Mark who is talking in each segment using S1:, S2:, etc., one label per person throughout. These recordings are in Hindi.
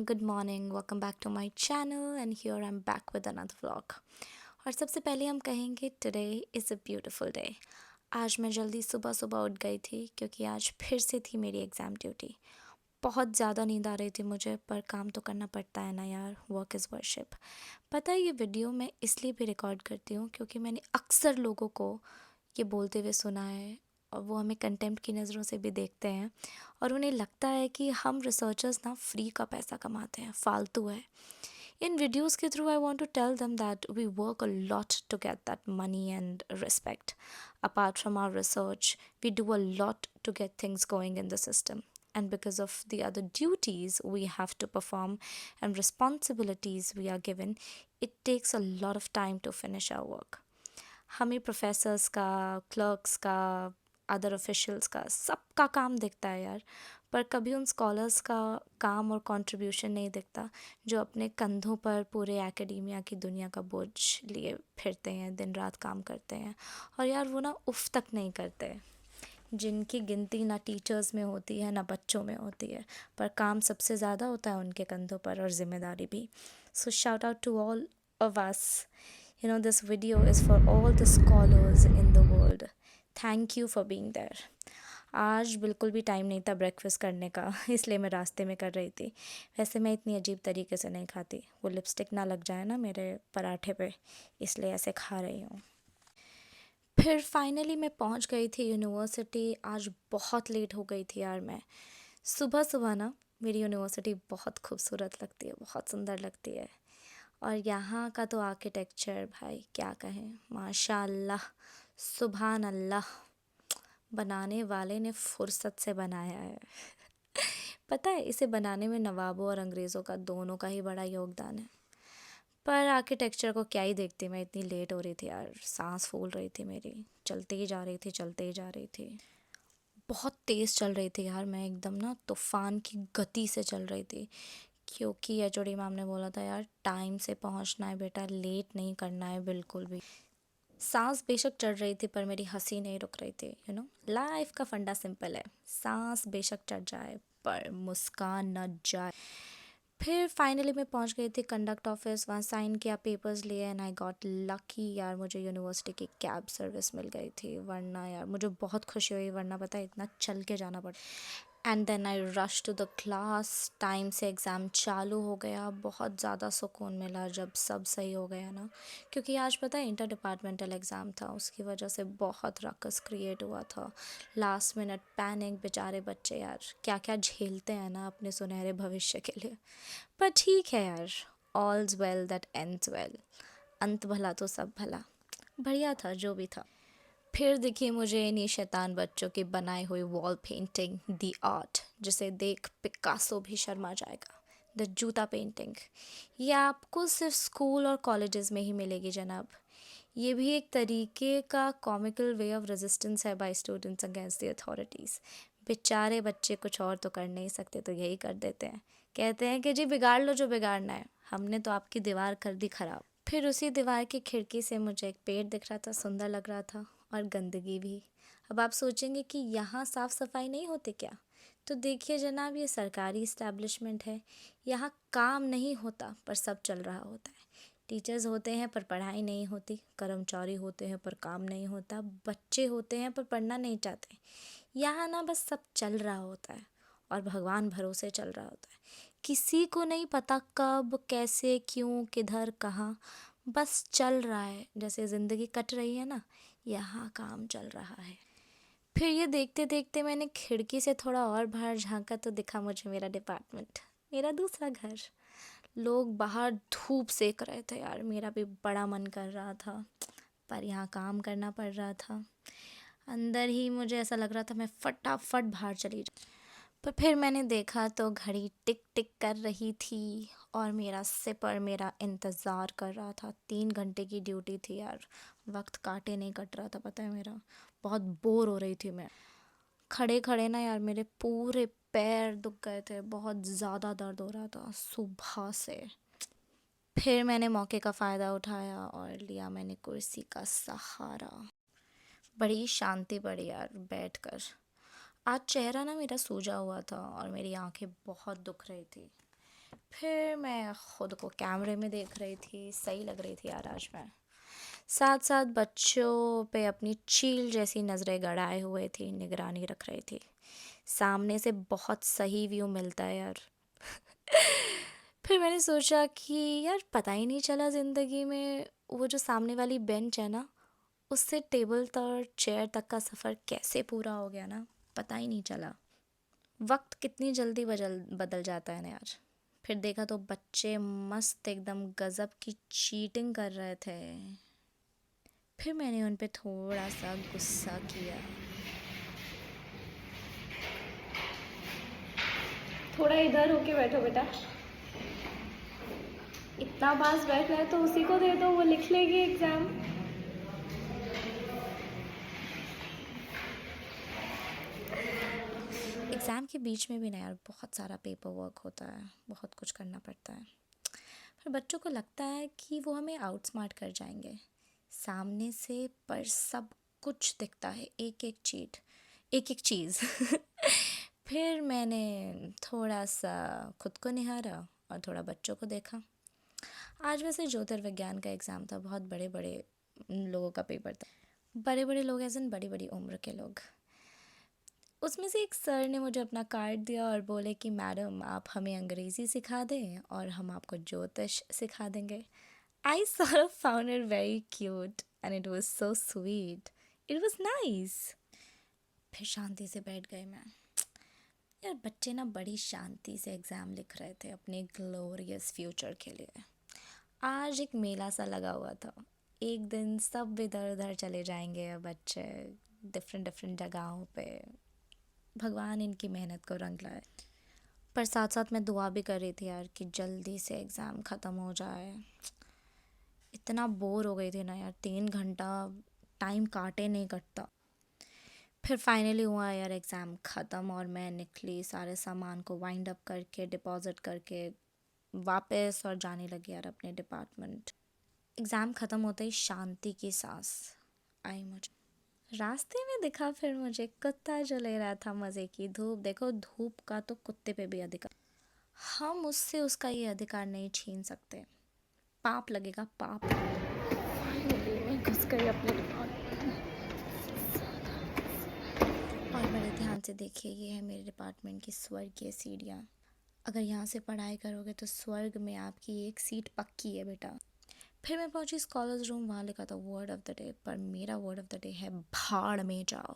S1: good morning, welcome back to my channel and here I'm back with another vlog। और सबसे पहले हम कहेंगे today is a beautiful day. आज मैं जल्दी सुबह सुबह उठ गई थी क्योंकि आज फिर से थी मेरी एग्ज़ाम ड्यूटी। बहुत ज़्यादा नींद आ रही थी मुझे, पर काम तो करना पड़ता है ना यार, वर्क इज़ वर्शिप। पता है ये वीडियो मैं इसलिए भी रिकॉर्ड करती हूँ क्योंकि मैंने अक्सर लोगों को ये बोलते हुए सुना है और वो हमें कंटेम्प्ट की नज़रों से भी देखते हैं और उन्हें लगता है कि हम रिसर्चर्स ना फ्री का पैसा कमाते हैं, फालतू है। इन वीडियोस के through I want to tell them that we work a lot to get that money and respect. Apart from our research we do a lot to get things going in the system, and because of the other duties we have to perform and responsibilities we are given, it takes a lot of time to finish our work। हमें प्रोफेसर्स का, क्लर्क्स का, अदर ऑफिशियल्स का, सबका काम दिखता है यार, पर कभी उन स्कॉलर्स का काम और कंट्रीब्यूशन नहीं दिखता जो अपने कंधों पर पूरे एकेडेमिया की दुनिया का बोझ लिए फिरते हैं, दिन रात काम करते हैं और यार वो ना उफ तक नहीं करते, जिनकी गिनती ना टीचर्स में होती है ना बच्चों में होती है, पर काम सबसे ज़्यादा होता है उनके कंधों पर और ज़िम्मेदारी भी। So shout out to all of us. This video is for all the scholars in the world. Thank you for being there. आज बिल्कुल भी टाइम नहीं था ब्रेकफास्ट करने का, इसलिए मैं रास्ते में कर रही थी। वैसे मैं इतनी अजीब तरीके से नहीं खाती, वो लिपस्टिक ना लग जाए ना मेरे पराठे पे, इसलिए ऐसे खा रही हूँ। फिर फाइनली मैं पहुँच गई थी यूनिवर्सिटी। आज बहुत लेट हो गई थी यार मैं। सुबह सुबह ना मेरी यूनिवर्सिटी बहुत खूबसूरत लगती है, बहुत सुंदर लगती है और यहाँ का तो आर्किटेक्चर भाई क्या कहें, माशाअल्लाह, सुभान अल्लाह। बनाने वाले ने फुर्सत से बनाया है। पता है इसे बनाने में नवाबों और अंग्रेज़ों का दोनों का ही बड़ा योगदान है। पर आर्किटेक्चर को क्या ही देखती, मैं इतनी लेट हो रही थी यार, सांस फूल रही थी मेरी, चलते ही जा रही थी, चलते ही जा रही थी। बहुत तेज़ चल रही थी यार मैं, एकदम ना तूफ़ान की गति से चल रही थी क्योंकि एचओडी मैम ने बोला था यार टाइम से पहुंचना है बेटा, लेट नहीं करना है बिल्कुल भी। सांस बेशक चढ़ रही थी पर मेरी हंसी नहीं रुक रही थी। लाइफ का फंडा सिंपल है, सांस बेशक चढ़ जाए पर मुस्कान न जाए। फिर फाइनली मैं पहुंच गई थी कंडक्ट ऑफिस, वहाँ साइन किया, पेपर्स लिए एंड आई गॉट लकी यार, मुझे यूनिवर्सिटी की कैब सर्विस मिल गई थी, वरना यार मुझे बहुत खुशी हुई, वरना पता है इतना चल के जाना पड़ा। And then I rush to the class, time से एग्ज़ाम चालू हो गया। बहुत ज़्यादा सुकून मिला जब सब सही हो गया ना, क्योंकि आज पता है इंटर डिपार्टमेंटल एग्ज़ाम था, उसकी वजह से बहुत रकस क्रिएट हुआ था। लास्ट मिनट पैनिक, बेचारे बच्चे यार क्या क्या झेलते हैं ना अपने सुनहरे भविष्य के लिए। पर ठीक है यार, ऑल्स वेल दैट एंड्स वेल, अंत भला तो सब भला। बढ़िया था जो भी था। फिर दिखी मुझे इन्हीं शैतान बच्चों की बनाई हुई वॉल पेंटिंग, दी आर्ट, जिसे देख पिकासो भी शर्मा जाएगा, द जूता पेंटिंग। ये आपको सिर्फ स्कूल और कॉलेजेस में ही मिलेगी जनाब। ये भी एक तरीके का कॉमिकल वे ऑफ रेजिस्टेंस है by students against the authorities. बेचारे बच्चे कुछ और तो कर नहीं सकते तो यही कर देते हैं, कहते हैं कि जी बिगाड़ लो जो बिगाड़ना है, हमने तो आपकी दीवार कर दी खराब। फिर उसी दीवार की खिड़की से मुझे एक पेड़ दिख रहा था, सुंदर लग रहा था, और गंदगी भी। अब आप सोचेंगे कि यहाँ साफ़ सफाई नहीं होती क्या? तो देखिए जनाब, ये सरकारी इस्टेब्लिशमेंट है, यहाँ काम नहीं होता पर सब चल रहा होता है। टीचर्स होते हैं पर पढ़ाई नहीं होती, कर्मचारी होते हैं पर काम नहीं होता, बच्चे होते हैं पर पढ़ना नहीं चाहते। यहाँ ना बस सब चल रहा होता है और भगवान भरोसे चल रहा होता है। किसी को नहीं पता कब, कैसे, क्यों, किधर, कहाँ, बस चल रहा है। जैसे ज़िंदगी कट रही है ना, यहाँ काम चल रहा है। फिर ये देखते देखते मैंने खिड़की से थोड़ा और बाहर झांका तो दिखा मुझे मेरा डिपार्टमेंट, मेरा दूसरा घर। लोग बाहर धूप सेक रहे थे यार, मेरा भी बड़ा मन कर रहा था पर यहाँ काम करना पड़ रहा था। अंदर ही मुझे ऐसा लग रहा था मैं फटाफट बाहर चली जाऊँ, पर फिर मैंने देखा तो घड़ी टिक टिक कर रही थी और मेरा सिपर मेरा इंतज़ार कर रहा था। 3 घंटे की ड्यूटी थी यार, वक्त काटे नहीं कट रहा था, पता है मेरा। बहुत बोर हो रही थी मैं। खड़े खड़े ना यार मेरे पूरे पैर दुख गए थे, बहुत ज़्यादा दर्द हो रहा था सुबह से। फिर मैंने मौके का फ़ायदा उठाया और लिया मैंने कुर्सी का सहारा। बड़ी शांति पड़ी यार बैठकर। आज चेहरा ना मेरा सूजा हुआ था और मेरी आंखें बहुत दुख रही थी। फिर मैं खुद को कैमरे में देख रही थी, सही लग रही थी यार आज मैं। साथ साथ बच्चों पे अपनी चील जैसी नज़रें गड़ाए हुए थी, निगरानी रख रही थी। सामने से बहुत सही व्यू मिलता है यार। फिर मैंने सोचा कि यार पता ही नहीं चला ज़िंदगी में, वो जो सामने वाली बेंच है ना, उससे टेबल तक चेयर तक का सफ़र कैसे पूरा हो गया ना, पता ही नहीं चला। वक्त कितनी जल्दी बदल बदल जाता है ना यार। फिर देखा तो बच्चे मस्त एकदम गजब की चीटिंग कर रहे थे। फिर मैंने उन पे थोड़ा सा गुस्सा किया।
S2: थोड़ा इधर होके बैठो बेटा। इतना पास बैठना है तो उसी को दे दो, वो लिख लेगी एग्जाम।
S1: एग्ज़ाम के बीच में भी ना यार बहुत सारा पेपर वर्क होता है, बहुत कुछ करना पड़ता है। फिर बच्चों को लगता है कि वो हमें आउटस्मार्ट कर जाएंगे सामने से, पर सब कुछ दिखता है, एक एक चीट, एक एक चीज़। फिर मैंने थोड़ा सा खुद को निहारा और थोड़ा बच्चों को देखा। आज वैसे ज्योतिर्विज्ञान का एग्ज़ाम था, बहुत बड़े बड़े लोगों का पेपर था। बड़े बड़े लोग एज इन बड़ी बड़ी उम्र के लोग। उसमें से एक सर ने मुझे अपना कार्ड दिया और बोले कि मैडम आप हमें अंग्रेज़ी सिखा दें और हम आपको ज्योतिष सिखा देंगे। आई sort of found it very cute and it was so sweet. It was nice. फिर शांति से बैठ गए मैं। यार बच्चे ना बड़ी शांति से एग्ज़ाम लिख रहे थे अपने ग्लोरियस फ्यूचर के लिए। आज एक मेला सा लगा हुआ था। एक दिन सब इधर उधर चले जाएंगे अब बच्चे, डिफरेंट डिफरेंट जगहों पे। भगवान इनकी मेहनत को रंग लाए। पर साथ साथ मैं दुआ भी कर रही थी यार कि जल्दी से एग्ज़ाम ख़त्म हो जाए। इतना बोर हो गई थी ना यार, 3 घंटा टाइम काटे नहीं कटता। फिर फाइनली हुआ यार एग्ज़ाम ख़त्म और मैं निकली सारे सामान को वाइंड अप करके, डिपॉज़िट करके वापस और जाने लगी यार अपने डिपार्टमेंट। एग्ज़ाम ख़त्म होते ही शांति की सांस आई मुझे। रास्ते में दिखा फिर मुझे कुत्ता जो ले रहा था मज़े की धूप। देखो धूप का तो कुत्ते पे भी अधिकार, हम उससे उसका ये अधिकार नहीं छीन सकते। पाप लगेगा पाप। फाइनली मैं घुस गई अपने डिपार्टमेंट और बड़े ध्यान से देखिए, ये है मेरे डिपार्टमेंट की स्वर्ग की सीढ़ियाँ। अगर यहाँ से पढ़ाई करोगे तो स्वर्ग में आपकी एक सीट पक्की है बेटा। फिर मैं पहुंची स्कॉलर्स रूम, वहाँ लिखा था वर्ड ऑफ द डे, पर मेरा वर्ड ऑफ द डे है भाड़ में जाओ।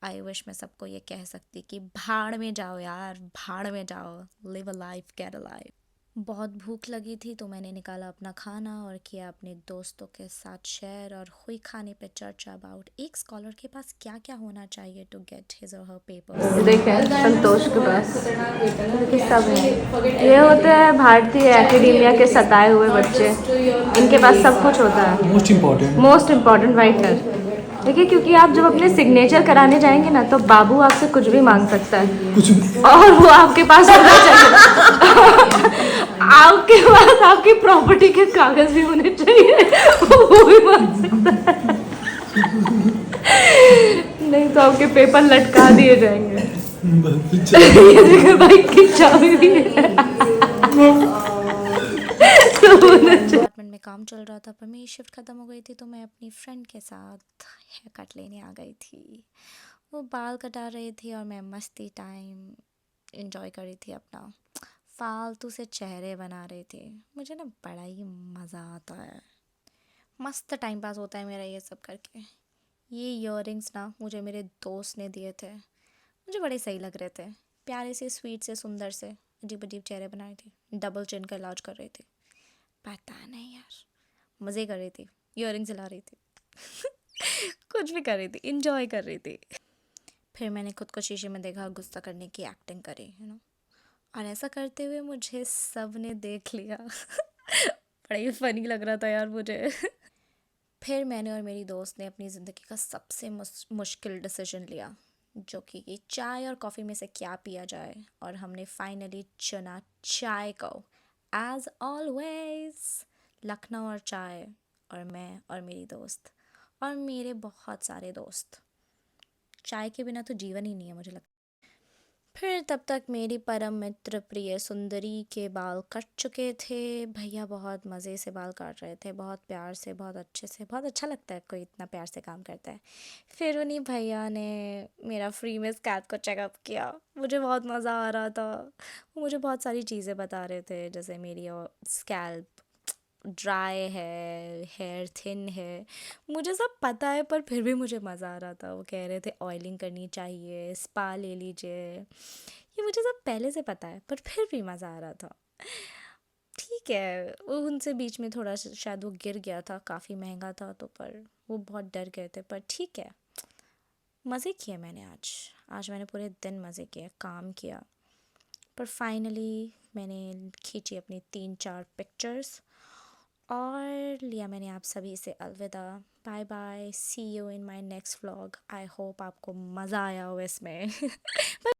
S1: आई विश मैं सबको ये कह सकती कि भाड़ में जाओ यार, भाड़ में जाओ, live a life, get a life. बहुत भूख लगी थी तो मैंने निकाला अपना खाना और किया अपने दोस्तों के साथ शेयर, और हुई खाने पे चर्चा अबाउट एक स्कॉलर के पास क्या क्या होना चाहिए टू गेट हिज और हर पेपर्स।
S2: देखें संतोष के पास देखिए सब है। ये होते हैं भारतीय एकेडेमिया के सताए हुए बच्चे, इनके पास सब कुछ होता है। Most important writer. देखिए क्योंकि आप जब अपने सिग्नेचर कराने जाएंगे ना तो बाबू आपसे कुछ भी मांग सकता है, कुछ भी, और वो आपके पास होना चाहिए। आपके पास आपकी प्रॉपर्टी के कागज भी होने चाहिए, वो भी मांग सकता है। नहीं तो आपके पेपर लटका दिए जाएंगे। ये देखो बाइक की चाबी भी है। तो होना चाहिए।
S1: डिपार्टमेंट में काम चल रहा था, पर मेरी शिफ्ट ख़त्म हो गई थी तो मैं अपनी फ्रेंड के साथ हेयर कट लेने आ गई थी। वो बाल कटा रही थी और मैं मस्ती टाइम इंजॉय कर रही थी अपना। फालतू से चेहरे बना रही थी। मुझे ना बड़ा ही मज़ा आता है, मस्त टाइम पास होता है मेरा ये सब करके। ये इयररिंग्स ना मुझे मेरे दोस्त ने दिए थे, मुझे बड़े सही लग रहे थे। प्यारे से, स्वीट से, सुंदर से, अजीब अजीब चेहरे बनाए थे। डबल चिन का इलाज कर रही थी। पता नहीं यार, मज़े कर रही थी, इयररिंग्स हिला रही थी। कुछ भी कर रही थी, इंजॉय कर रही थी। फिर मैंने खुद को शीशे में देखा, गुस्सा करने की एक्टिंग करी, और ऐसा करते हुए मुझे सब ने देख लिया। बड़ा ही फनी लग रहा था यार मुझे। फिर मैंने और मेरी दोस्त ने अपनी ज़िंदगी का सबसे मुश्किल डिसीजन लिया, जो कि चाय और कॉफ़ी में से क्या पिया जाए, और हमने फाइनली चुना चाय को। एज ऑलवेज लखनऊ और चाय, और मैं और मेरी दोस्त और मेरे बहुत सारे दोस्त। चाय के बिना तो जीवन ही नहीं है मुझे लगता। फिर तब तक मेरी परम मित्र प्रिय सुंदरी के बाल कट चुके थे। भैया बहुत मज़े से बाल काट रहे थे, बहुत प्यार से, बहुत अच्छे से। बहुत अच्छा लगता है कोई इतना प्यार से काम करता है। फिर उन्हीं भैया ने मेरा फ्री में स्कैल्प को चेकअप किया। मुझे बहुत मज़ा आ रहा था। वो मुझे बहुत सारी चीज़ें बता रहे थे, जैसे मेरी स्कैल्प ड्राई है, हेयर थिन है। मुझे सब पता है, पर फिर भी मुझे मज़ा आ रहा था। वो कह रहे थे ऑयलिंग करनी चाहिए, स्पा ले लीजिए। ये मुझे सब पहले से पता है, पर फिर भी मज़ा आ रहा था। ठीक है, वो उनसे बीच में थोड़ा शायद वो गिर गया था, काफ़ी महंगा था तो, पर वो बहुत डर गए थे। पर ठीक है, मज़े किए मैंने आज। आज मैंने पूरे दिन मज़े किए, काम किया। पर फाइनली मैंने खींची अपनी 3-4 पिक्चर्स और लिया मैंने आप सभी से अलविदा। Bye bye, see you in my next vlog. I hope आपको मज़ा आया हो इसमें।